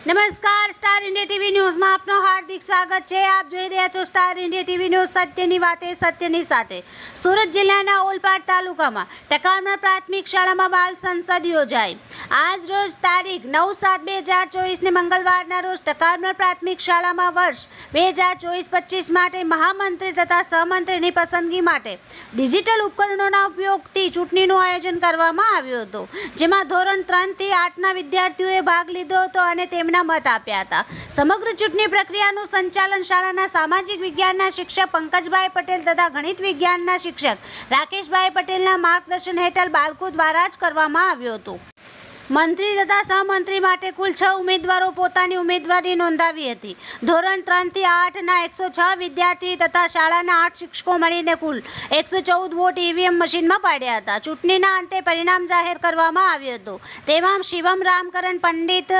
નમસ્કાર, star India TV ન્યૂઝમાં આપનું હાર્દિક સ્વાગત છે। આપ જોઈ રહ્યા છો સ્ટાર ઇન્ડિયા ટીવી ન્યૂઝ, સત્યની વાતે સત્યની સાથે। સુરત જિલ્લાના ઓલપાડ તાલુકામાં ટકામર પ્રાથમિક શાળામાં બાલ સંસદ યોજાઈ। આજ રોજ તારીખ 9/7/2024 મંગળવારના રોજ ટકામર પ્રાથમિક શાળામાં વર્ષ 2024-25 માટે મહામંત્રી તથા સહમંત્રીની પસંદગી માટે ડિજિટલ ઉપકરણોના ઉપયોગથી ચૂંટણીનું આયોજન કરવામાં આવ્યું હતું, જેમાં ધોરણ 3 થી 8ના વિદ્યાર્થીઓએ ભાગ લીધો હતો અને તેમના મત આપ્યા હતા। સમગ્ર ચૂંટણી પ્રક્રિયાનું સંચાલન શાળાના સામાજિક વિજ્ઞાનના શિક્ષક પંકજભાઈ પટેલ તથા ગણિત વિજ્ઞાનના શિક્ષક રાકેશભાઈ પટેલના માર્ગદર્શન હેઠળ બાળકો દ્વારા જ કરવામાં આવ્યું હતું। મંત્રી તથા સહમંત્રી માટે કુલ 6 ઉમેદવારો પોતાની ઉમેદવારી નોંધાવી હતી। ધોરણ 3 થી 8ના 106 વિદ્યાર્થી તથા શાળાના 8 શિક્ષકો મળીને કુલ 114 વોટ ઈવીએમ મશીનમાં પાડ્યા હતા। ચૂંટણીના અંતે પરિણામ જાહેર કરવામાં આવ્યું હતું। તેમાં શિવમ રામકરણ પંડિત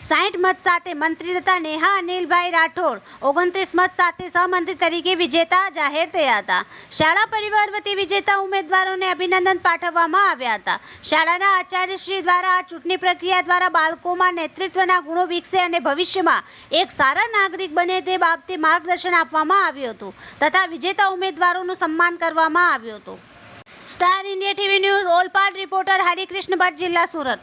60 મત સાથે મંત્રી તથા નેહા અનિલભાઈ રાઠોડ 29 મત સાથે સહમંત્રી તરીકે વિજેતા જાહેર થયા હતા। શાળા પરિવાર વતી વિજેતા ઉમેદવારોને અભિનંદન પાઠવવામાં આવ્યા હતા। શાળાના આચાર્યશ્રી દ્વારા ચૂંટણી પ્રક્રિયા દ્વારા બાળકોમાં નેતૃત્વના ગુણો વિકસે અને ભવિષ્યમાં એક સારા નાગરિક બને તે બાબતે માર્ગદર્શન આપવામાં આવ્યું હતું તથા વિજેતા ઉમેદવારોનું સન્માન કરવામાં આવ્યું હતું। Star India TV news Olpad reporter Harikrishna Bhatt, જિલ્લા સુરત।